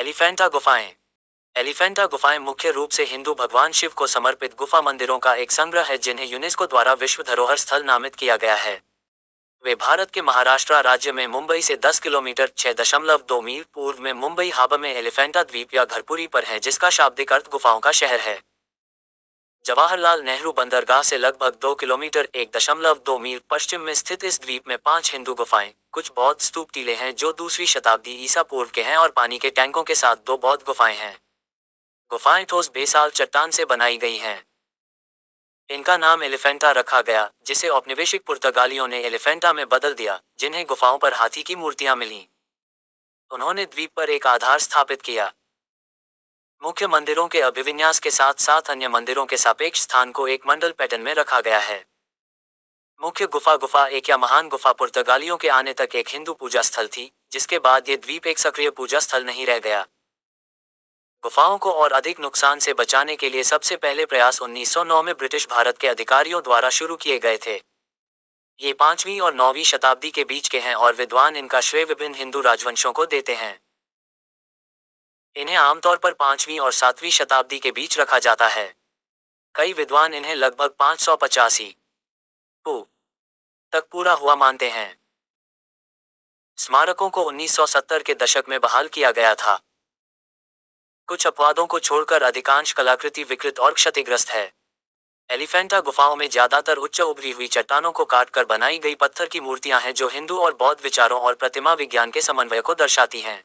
एलिफेंटा गुफाएं। एलिफेंटा गुफाएं मुख्य रूप से हिंदू भगवान शिव को समर्पित गुफा मंदिरों का एक संग्रह है जिन्हें यूनेस्को द्वारा विश्व धरोहर स्थल नामित किया गया है। वे भारत के महाराष्ट्र राज्य में मुंबई से 10 किलोमीटर 6.2 मील पूर्व में मुंबई हार्बर में एलिफेंटा द्वीप या घरपुरी पर हैं, जिसका शाब्दिक अर्थ गुफाओं का शहर है। जवाहरलाल नेहरू बंदरगाह से लगभग 2 किलोमीटर 1.2 मील पश्चिम में स्थित इस द्वीप में 5 हिंदू गुफाएं, कुछ बौद्ध स्तूप टीले हैं जो दूसरी शताब्दी ईसा पूर्व के हैं और पानी के टैंकों के साथ 2 बौद्ध गुफाएं हैं। गुफाएं ठोस बेसाल चट्टान से बनाई गई हैं। इनका नाम एलिफेंटा रखा गया, जिसे औपनिवेशिक पुर्तगालियों ने एलिफेंटा में बदल दिया, जिन्हें गुफाओं पर हाथी की मूर्तियां मिलीं। उन्होंने द्वीप पर एक आधार स्थापित किया। मुख्य मंदिरों के अभिविन्यास के साथ साथ अन्य मंदिरों के सापेक्ष स्थान को एक मंडल पैटर्न में रखा गया है। मुख्य गुफा एक या महान गुफा पुर्तगालियों के आने तक एक हिंदू पूजा स्थल थी, जिसके बाद ये द्वीप एक सक्रिय पूजा स्थल नहीं रह गया। गुफाओं को और अधिक नुकसान से बचाने के लिए सबसे पहले प्रयास 1909 में ब्रिटिश भारत के अधिकारियों द्वारा शुरू किए गए थे। ये 5वीं और 9वीं शताब्दी के बीच के हैं और विद्वान इनका श्रेय विभिन्न हिंदू राजवंशों को देते हैं। इन्हें आमतौर पर 5वीं और 7वीं शताब्दी के बीच रखा जाता है। कई विद्वान इन्हें लगभग 585 तक पूरा हुआ मानते हैं। स्मारकों को 1970 के दशक में बहाल किया गया था। कुछ अपवादों को छोड़कर अधिकांश कलाकृति विकृत और क्षतिग्रस्त है। एलिफेंटा गुफाओं में ज्यादातर उच्च उभरी हुई चट्टानों को काटकर बनाई गई पत्थर की मूर्तियां हैं जो हिंदू और बौद्ध विचारों और प्रतिमा विज्ञान के समन्वय को दर्शाती हैं।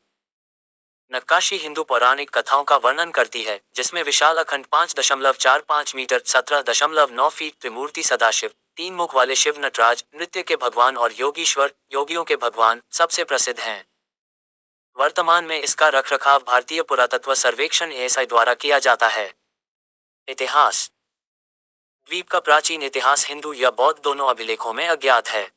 नक्काशी हिंदू पौराणिक कथाओं का वर्णन करती है, जिसमें विशाल अखंड 5.45 मीटर 17.9 फीट त्रिमूर्ति सदाशिव, 3 मुख वाले शिव नटराज, नृत्य के भगवान और योगीश्वर, योगियों के भगवान सबसे प्रसिद्ध हैं। वर्तमान में इसका रखरखाव भारतीय पुरातत्व सर्वेक्षण एएसआई द्वारा किया जाता है। इतिहास। द्वीप का प्राचीन इतिहास हिंदू या बौद्ध दोनों अभिलेखों में अज्ञात है।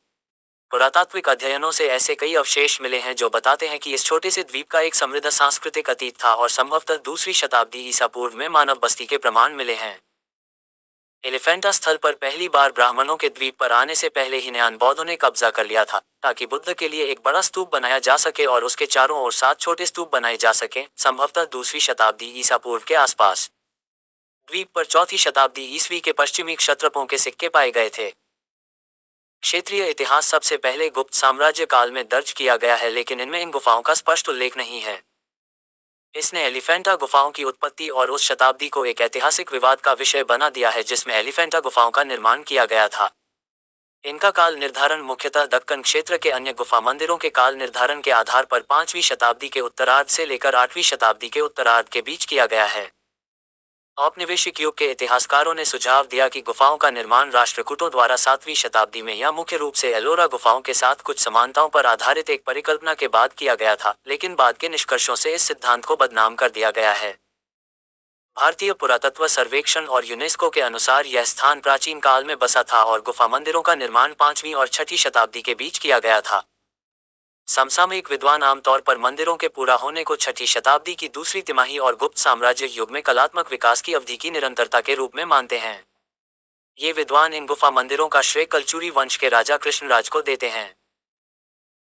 पुरातात्विक अध्ययनों से ऐसे कई अवशेष मिले हैं जो बताते हैं कि इस छोटे से द्वीप का एक समृद्ध सांस्कृतिक अतीत था और संभवतः दूसरी शताब्दी ईसा पूर्व में मानव बस्ती के प्रमाण मिले हैं। एलिफेंटा स्थल पर पहली बार ब्राह्मणों के द्वीप पर आने से पहले ही न्यान बौद्धों ने कब्जा कर लिया था, ताकि बुद्ध के लिए एक बड़ा स्तूप बनाया जा सके और उसके चारों ओर 7 छोटे स्तूप बनाए जा सकें, संभवतः दूसरी शताब्दी ईसा पूर्व के आसपास। द्वीप पर 4वीं शताब्दी ईस्वी के पश्चिमी क्षत्रपों के सिक्के पाए गए थे। क्षेत्रीय इतिहास सबसे पहले गुप्त साम्राज्य काल में दर्ज किया गया है, लेकिन इनमें इन गुफाओं का स्पष्ट उल्लेख नहीं है। इसने एलिफेंटा गुफाओं की उत्पत्ति और उस शताब्दी को एक ऐतिहासिक विवाद का विषय बना दिया है जिसमें एलिफेंटा गुफाओं का निर्माण किया गया था। इनका काल निर्धारण मुख्यतः दक्कन क्षेत्र के अन्य गुफा मंदिरों के काल निर्धारण के आधार पर 5वीं शताब्दी के उत्तरार्ध से लेकर 8वीं शताब्दी के उत्तरार्ध के बीच किया गया है। औपनिवेशिक युग के इतिहासकारों ने सुझाव दिया कि गुफाओं का निर्माण राष्ट्रकूटों द्वारा 7वीं शताब्दी में या मुख्य रूप से एलोरा गुफाओं के साथ कुछ समानताओं पर आधारित एक परिकल्पना के बाद किया गया था, लेकिन बाद के निष्कर्षों से इस सिद्धांत को बदनाम कर दिया गया है। भारतीय पुरातत्व सर्वेक्षण और यूनेस्को के अनुसार यह स्थान प्राचीन काल में बसा था और गुफा मंदिरों का निर्माण 5वीं और 6वीं शताब्दी के बीच किया गया था। समसामयिक विद्वान आमतौर पर मंदिरों के पूरा होने को 6वीं शताब्दी की दूसरी तिमाही और गुप्त साम्राज्य युग में कलात्मक विकास की अवधि की निरंतरता के रूप में मानते हैं। ये विद्वान इन गुफा मंदिरों का श्रेय कलचुरी वंश के राजा कृष्णराज को देते हैं।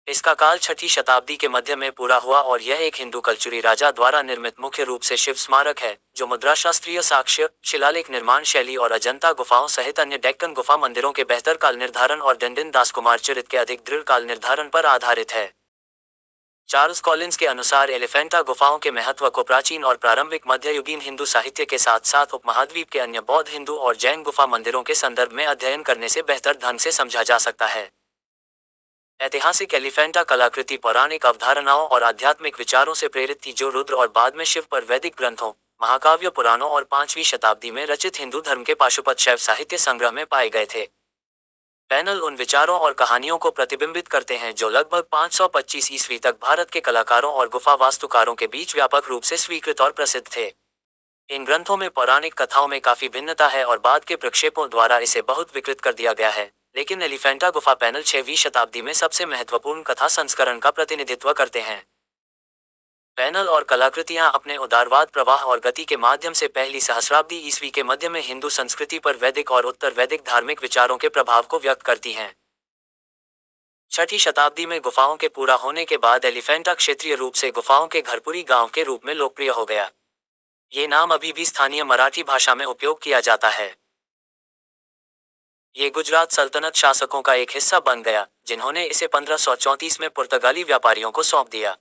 इसका काल 6वीं शताब्दी के मध्य में पूरा हुआ और यह एक हिंदू कलचुरी राजा द्वारा निर्मित मुख्य रूप से शिव स्मारक है, जो मुद्राशास्त्रीय साक्ष्य, शिलालेख निर्माण शैली और अजंता गुफाओं सहित अन्य डेक्कन गुफा मंदिरों के बेहतर काल निर्धारण और डंडिन दासकुमार चरित के अधिक दृढ़ काल निर्धारण पर आधारित है। चार्ल्स कॉलिंस के अनुसार एलिफेंटा गुफाओं के महत्व को प्राचीन और प्रारंभिक मध्ययुगीन हिंदू साहित्य के साथ साथ उपमहाद्वीप के अन्य बौद्ध, हिंदू और जैन गुफा मंदिरों के संदर्भ में अध्ययन करने से बेहतर ढंग से समझा जा सकता है। ऐतिहासिक एलिफेंटा कलाकृति पौराणिक अवधारणाओं और आध्यात्मिक विचारों से प्रेरित थी जो रुद्र और बाद में शिव पर वैदिक ग्रंथों, महाकाव्य पुराणों और 5वीं शताब्दी में रचित हिंदू धर्म के पाशुपत शैव साहित्य संग्रह में पाए गए थे। पैनल उन विचारों और कहानियों को प्रतिबिंबित करते हैं जो लगभग 525 ईस्वी तक भारत के कलाकारों और गुफा वास्तुकारों के बीच व्यापक रूप से स्वीकृत और प्रसिद्ध थे। इन ग्रंथों में पौराणिक कथाओं में काफी भिन्नता है और बाद के प्रक्षेपों द्वारा इसे बहुत विकृत कर दिया गया है, लेकिन एलिफेंटा गुफा पैनल 6वीं शताब्दी में सबसे महत्वपूर्ण कथा संस्करण का प्रतिनिधित्व करते हैं। पैनल और कलाकृतियां अपने उदारवाद प्रवाह और गति के माध्यम से पहली सहस्राब्दी ईस्वी के मध्य में हिंदू संस्कृति पर वैदिक और उत्तर वैदिक धार्मिक विचारों के प्रभाव को व्यक्त करती हैं। छठी शताब्दी में गुफाओं के पूरा होने के बाद एलिफेंटा क्षेत्रीय रूप से गुफाओं के घरपुरी गांव के रूप में लोकप्रिय हो गया। ये नाम अभी भी स्थानीय मराठी भाषा में उपयोग किया जाता है। ये गुजरात सल्तनत शासकों का एक हिस्सा बन गया, जिन्होंने इसे 1534 में पुर्तगाली व्यापारियों को सौंप दिया।